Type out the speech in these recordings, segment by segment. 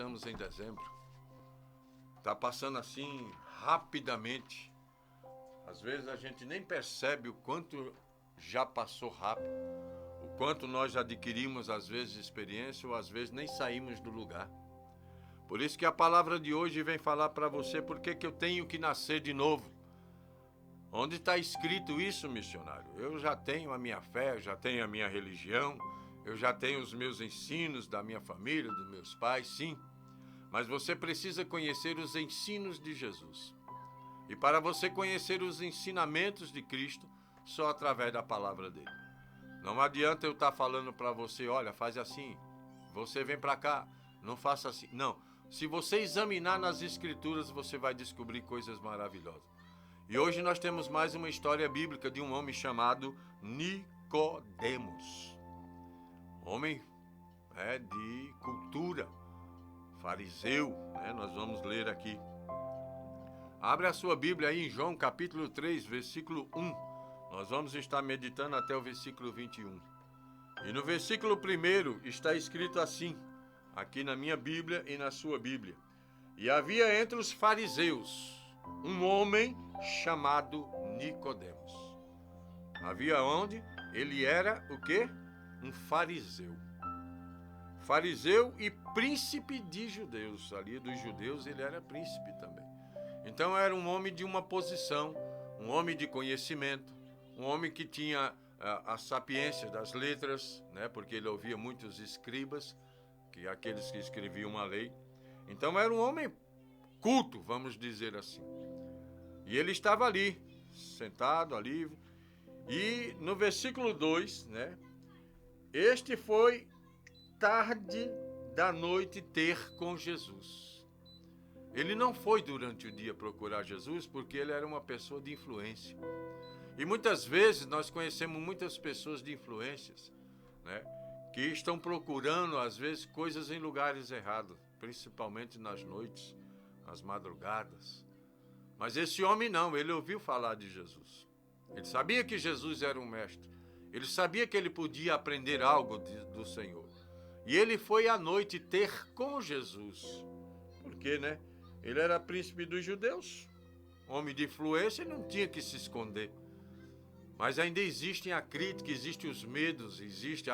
estamos em dezembro. Está passando assim rapidamente. Às vezes a gente nem percebe o quanto já passou rápido, o quanto nós adquirimos às vezes experiência ou às vezes nem saímos do lugar. Por isso que a palavra de hoje vem falar para você por que eu tenho que nascer de novo. Onde está escrito isso, missionário? Eu já tenho a minha fé, eu já tenho a minha religião, eu já tenho os meus ensinos da minha família, dos meus pais, sim. Mas você precisa conhecer os ensinos de Jesus. E para você conhecer os ensinamentos de Cristo, só através da palavra dele. Não adianta eu estar falando para você, olha, faz assim, você vem para cá, não faça assim. Não, se você examinar nas Escrituras, você vai descobrir coisas maravilhosas. E hoje nós temos mais uma história bíblica de um homem chamado Nicodemos. Homem de cultura, fariseu, nós vamos ler aqui. Abre a sua Bíblia aí em João capítulo 3, versículo 1. Nós vamos estar meditando até o versículo 21. E no versículo 1 está escrito assim, aqui na minha Bíblia e na sua Bíblia. E havia entre os fariseus um homem chamado Nicodemos. Havia onde? Ele era o quê? Um fariseu. Fariseu e príncipe de judeus. Ali dos judeus ele era príncipe também. Então era um homem de uma posição, um homem de conhecimento, um homem que tinha a sapiência das letras, porque ele ouvia muitos escribas, que aqueles que escreviam a lei. Então era um homem culto, vamos dizer assim. E ele estava ali, sentado ali, e no versículo 2, este foi tarde da noite ter com Jesus. Ele não foi durante o dia procurar Jesus porque ele era uma pessoa de influência. E muitas vezes nós conhecemos muitas pessoas de influências, que estão procurando às vezes coisas em lugares errados, principalmente nas noites, nas madrugadas. Mas esse homem não, ele ouviu falar de Jesus. Ele sabia que Jesus era um mestre. Ele sabia que ele podia aprender algo do Senhor. E ele foi à noite ter com Jesus. Por quê, Ele era príncipe dos judeus, homem de influência, ele não tinha que se esconder. Mas ainda existem a crítica, existem os medos, existe,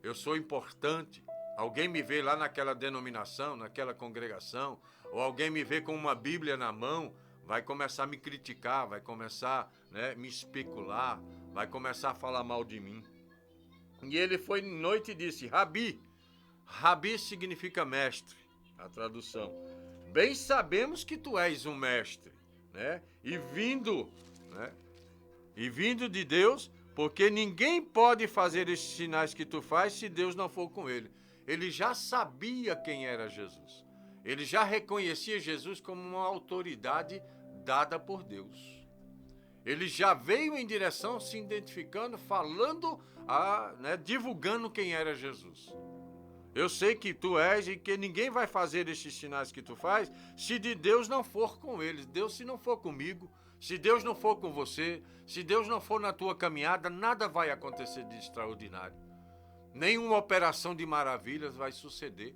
eu sou importante. Alguém me vê lá naquela denominação, naquela congregação, ou alguém me vê com uma Bíblia na mão, vai começar a me criticar, vai começar me especular, vai começar a falar mal de mim. E ele foi de noite e disse, Rabi. Rabi significa mestre, a tradução. Bem sabemos que tu és um mestre, E vindo de Deus, porque ninguém pode fazer esses sinais que tu faz se Deus não for com ele. Ele já sabia quem era Jesus. Ele já reconhecia Jesus como uma autoridade dada por Deus. Ele já veio em direção, se identificando, falando, divulgando quem era Jesus. Eu sei que tu és e que ninguém vai fazer esses sinais que tu faz se de Deus não for com eles. Deus, se não for comigo, se Deus não for com você, se Deus não for na tua caminhada, nada vai acontecer de extraordinário. Nenhuma operação de maravilhas vai suceder.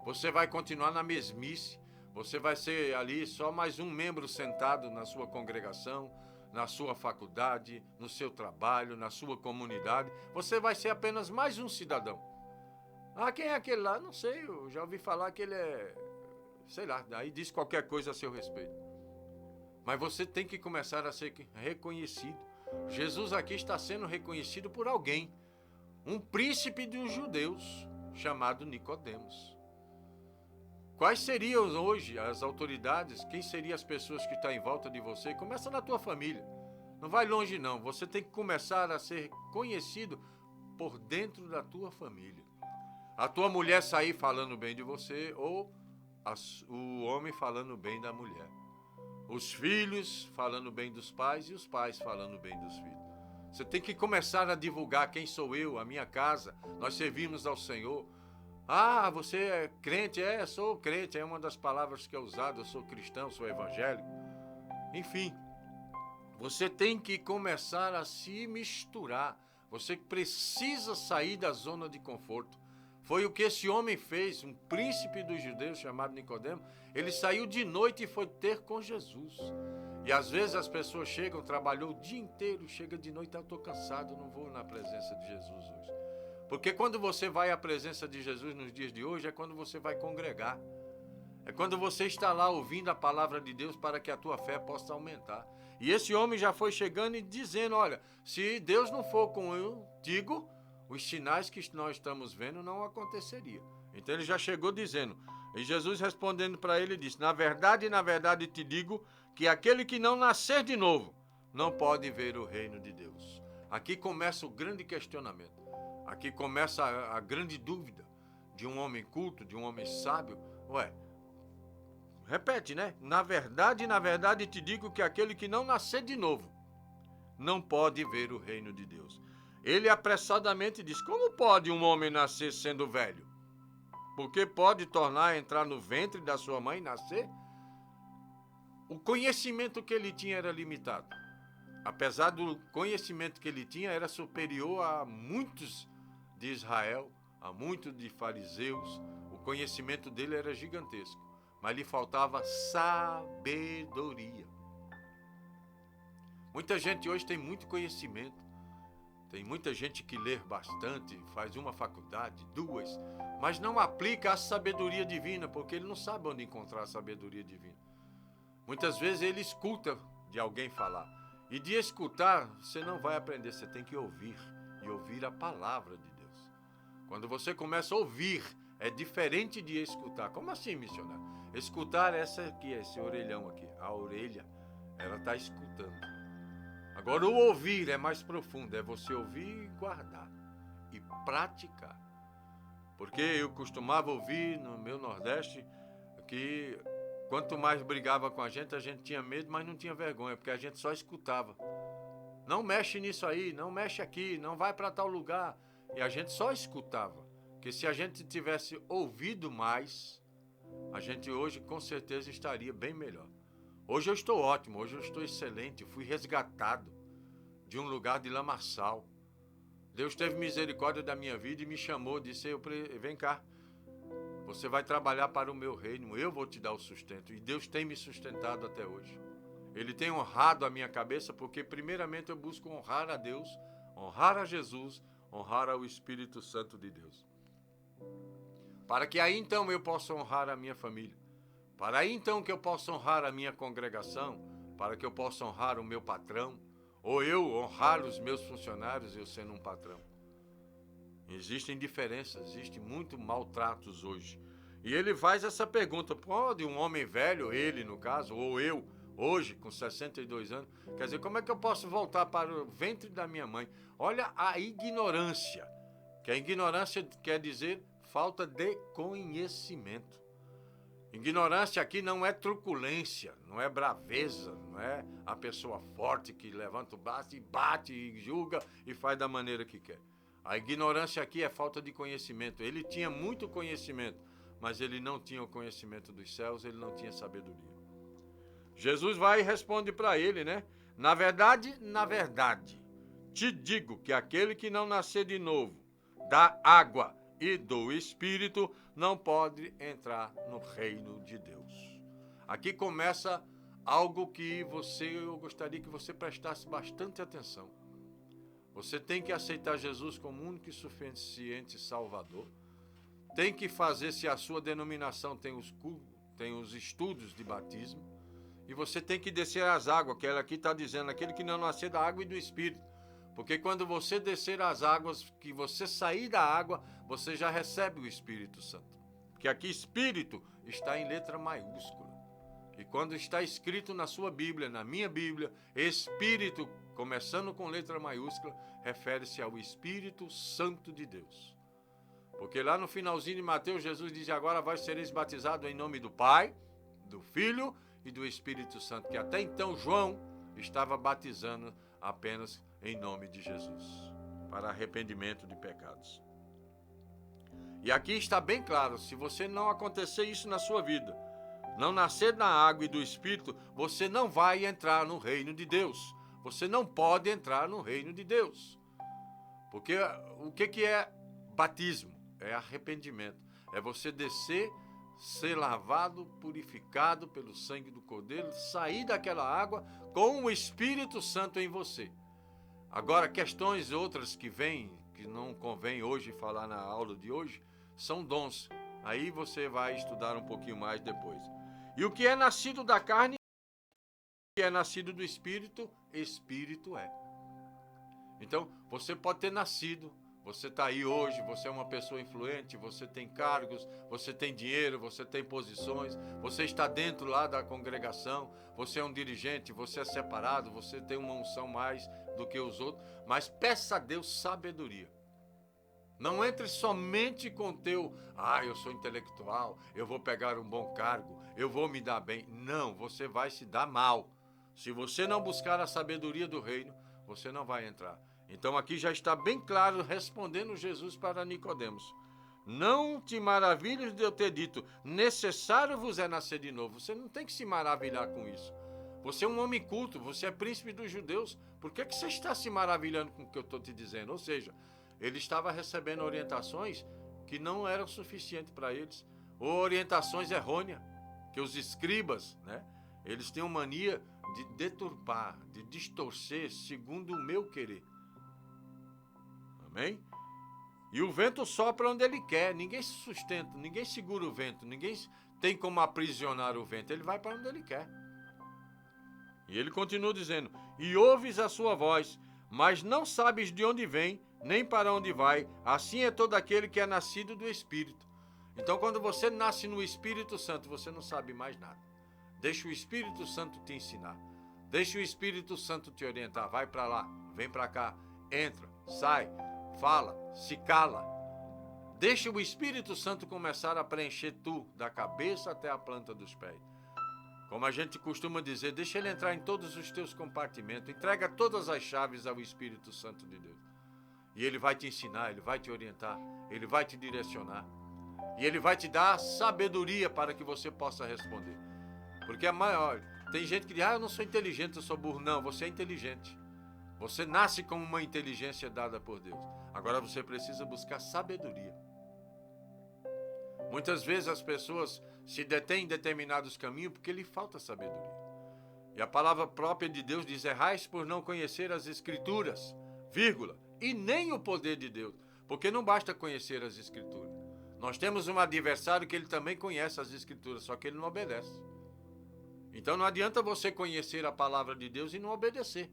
Você vai continuar na mesmice. Você vai ser ali só mais um membro sentado na sua congregação, na sua faculdade, no seu trabalho, na sua comunidade. Você vai ser apenas mais um cidadão. Quem é aquele lá? Não sei, eu já ouvi falar que ele sei lá, daí diz qualquer coisa a seu respeito. Mas você tem que começar a ser reconhecido. Jesus aqui está sendo reconhecido por alguém, um príncipe dos judeus, chamado Nicodemos. Quais seriam hoje as autoridades? Quem seriam as pessoas que estão em volta de você? Começa na tua família. Não vai longe não, você tem que começar a ser conhecido por dentro da tua família. A tua mulher sair falando bem de você ou o homem falando bem da mulher. Os filhos falando bem dos pais e os pais falando bem dos filhos. Você tem que começar a divulgar quem sou eu, a minha casa. Nós servimos ao Senhor. Você é crente? Sou crente. É uma das palavras que é usada. Eu sou cristão, sou evangélico. Enfim, você tem que começar a se misturar. Você precisa sair da zona de conforto. Foi o que esse homem fez, um príncipe dos judeus chamado Nicodemo. Ele saiu de noite e foi ter com Jesus. E às vezes as pessoas chegam, trabalhou o dia inteiro, chega de noite, eu estou cansado, não vou na presença de Jesus hoje. Porque quando você vai à presença de Jesus nos dias de hoje, é quando você vai congregar. É quando você está lá ouvindo a palavra de Deus para que a tua fé possa aumentar. E esse homem já foi chegando e dizendo, olha, se Deus não for contigo, os sinais que nós estamos vendo não aconteceria. Então ele já chegou dizendo, e Jesus respondendo para ele disse, na verdade te digo que aquele que não nascer de novo não pode ver o reino de Deus. Aqui começa o grande questionamento. Aqui começa a grande dúvida de um homem culto, de um homem sábio. Ué, repete, né? Na verdade te digo que aquele que não nascer de novo não pode ver o reino de Deus. Ele apressadamente diz, como pode um homem nascer sendo velho? Porque pode tornar a entrar no ventre da sua mãe e nascer? O conhecimento que ele tinha era limitado. Apesar do conhecimento que ele tinha, era superior a muitos de Israel, a muitos de fariseus. O conhecimento dele era gigantesco, mas lhe faltava sabedoria. Muita gente hoje tem muito conhecimento, tem muita gente que lê bastante, faz uma faculdade, duas, mas não aplica a sabedoria divina, porque ele não sabe onde encontrar a sabedoria divina. Muitas vezes ele escuta de alguém falar, e de escutar você não vai aprender, você tem que ouvir, e ouvir a palavra de Deus. Quando você começa a ouvir, é diferente de escutar. Como assim, missionário? Escutar essa aqui, esse orelhão aqui, a orelha, ela está escutando. Agora o ouvir é mais profundo, é você ouvir e guardar, e praticar. Porque eu costumava ouvir no meu Nordeste que quanto mais brigava com a gente tinha medo, mas não tinha vergonha, porque a gente só escutava. Não mexe nisso aí, não mexe aqui, não vai para tal lugar. E a gente só escutava. Porque se a gente tivesse ouvido mais, a gente hoje com certeza estaria bem melhor. Hoje eu estou ótimo, hoje eu estou excelente, fui resgatado de um lugar de lamaçal. Deus teve misericórdia da minha vida e me chamou, disse, vem cá, você vai trabalhar para o meu reino, eu vou te dar o sustento. E Deus tem me sustentado até hoje. Ele tem honrado a minha cabeça, porque primeiramente eu busco honrar a Deus, honrar a Jesus, honrar ao Espírito Santo de Deus. Para que aí então eu possa honrar a minha família. Para aí então que eu possa honrar a minha congregação, para que eu possa honrar o meu patrão, ou eu honrar os meus funcionários, eu sendo um patrão. Existem diferenças, existem muitos maltratos hoje. E ele faz essa pergunta, pode um homem velho, ele no caso, ou eu, hoje, com 62 anos, quer dizer, como é que eu posso voltar para o ventre da minha mãe? Olha a ignorância, que a ignorância quer dizer falta de conhecimento. Ignorância aqui não é truculência, não é braveza, não é a pessoa forte que levanta o braço e bate e julga e faz da maneira que quer. A ignorância aqui é falta de conhecimento. Ele tinha muito conhecimento, mas ele não tinha o conhecimento dos céus, ele não tinha sabedoria. Jesus vai e responde para ele, né? Na verdade, te digo que aquele que não nascer de novo da água e do Espírito não pode entrar no reino de Deus. Aqui começa algo que eu gostaria que você prestasse bastante atenção. Você tem que aceitar Jesus como único e suficiente Salvador. Tem que fazer, se a sua denominação tem os estudos de batismo. E você tem que descer as águas, que ela aqui está dizendo, aquele que não nascer da água e do Espírito. Porque quando você descer as águas, que você sair da água, você já recebe o Espírito Santo. Porque aqui Espírito está em letra maiúscula. E quando está escrito na sua Bíblia, na minha Bíblia, Espírito, começando com letra maiúscula, refere-se ao Espírito Santo de Deus. Porque lá no finalzinho de Mateus, Jesus diz, agora vós sereis batizados em nome do Pai, do Filho e do Espírito Santo, que até então João estava batizando apenas em nome de Jesus, para arrependimento de pecados. E aqui está bem claro, se você não acontecer isso na sua vida, não nascer da água e do Espírito, você não vai entrar no reino de Deus. Você não pode entrar no reino de Deus. Porque o que é batismo? é arrependimento. É você descer, ser lavado, purificado pelo sangue do Cordeiro, sair daquela água com o Espírito Santo em você. Agora, questões outras que vêm, que não convém hoje falar na aula de hoje, são dons. Aí você vai estudar um pouquinho mais depois. E o que é nascido da carne, o que é nascido do Espírito, Espírito é. Então, você pode ter nascido, você está aí hoje, você é uma pessoa influente, você tem cargos, você tem dinheiro, você tem posições, você está dentro lá da congregação, você é um dirigente, você é separado, você tem uma unção mais do que os outros, mas peça a Deus sabedoria. Não entre somente com teu, eu sou intelectual, eu vou pegar um bom cargo, eu vou me dar bem. Não, você vai se dar mal. Se você não buscar a sabedoria do reino, você não vai entrar. Então aqui já está bem claro, respondendo Jesus para Nicodemos. Não te maravilhes de eu ter dito, necessário vos é nascer de novo. Você não tem que se maravilhar com isso. Você é um homem culto, você é príncipe dos judeus. Por que você está se maravilhando com o que eu estou te dizendo? Ou seja, ele estava recebendo orientações que não eram suficientes para eles, ou orientações errôneas, que os escribas, eles têm mania de deturpar, de distorcer segundo o meu querer. Amém? E o vento sopra onde ele quer, ninguém se sustenta, ninguém segura o vento, ninguém tem como aprisionar o vento, ele vai para onde ele quer. E ele continua dizendo, e ouves a sua voz, mas não sabes de onde vem, nem para onde vai, assim é todo aquele que é nascido do Espírito. Então quando você nasce no Espírito Santo, você não sabe mais nada. Deixa o Espírito Santo te ensinar, deixa o Espírito Santo te orientar, vai para lá, vem para cá, entra, sai, fala, se cala. Deixa o Espírito Santo começar a preencher tu, da cabeça até a planta dos pés. Como a gente costuma dizer, deixa ele entrar em todos os teus compartimentos, entrega todas as chaves ao Espírito Santo de Deus. E ele vai te ensinar, ele vai te orientar, ele vai te direcionar. E ele vai te dar sabedoria para que você possa responder. Porque tem gente que diz, eu não sou inteligente, eu sou burro. Não, você é inteligente. Você nasce com uma inteligência dada por Deus. Agora você precisa buscar sabedoria. Muitas vezes as pessoas se detêm em determinados caminhos porque lhe falta sabedoria. E a palavra própria de Deus diz, errais por não conhecer as Escrituras, e nem o poder de Deus. Porque não basta conhecer as Escrituras. Nós temos um adversário que ele também conhece as Escrituras, só que ele não obedece. Então não adianta você conhecer a palavra de Deus e não obedecer.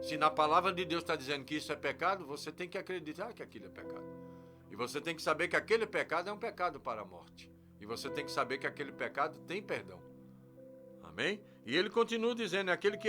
Se na palavra de Deus está dizendo que isso é pecado, você tem que acreditar que aquilo é pecado. E você tem que saber que aquele pecado é um pecado para a morte. E você tem que saber que aquele pecado tem perdão. Amém? E ele continua dizendo, aquele que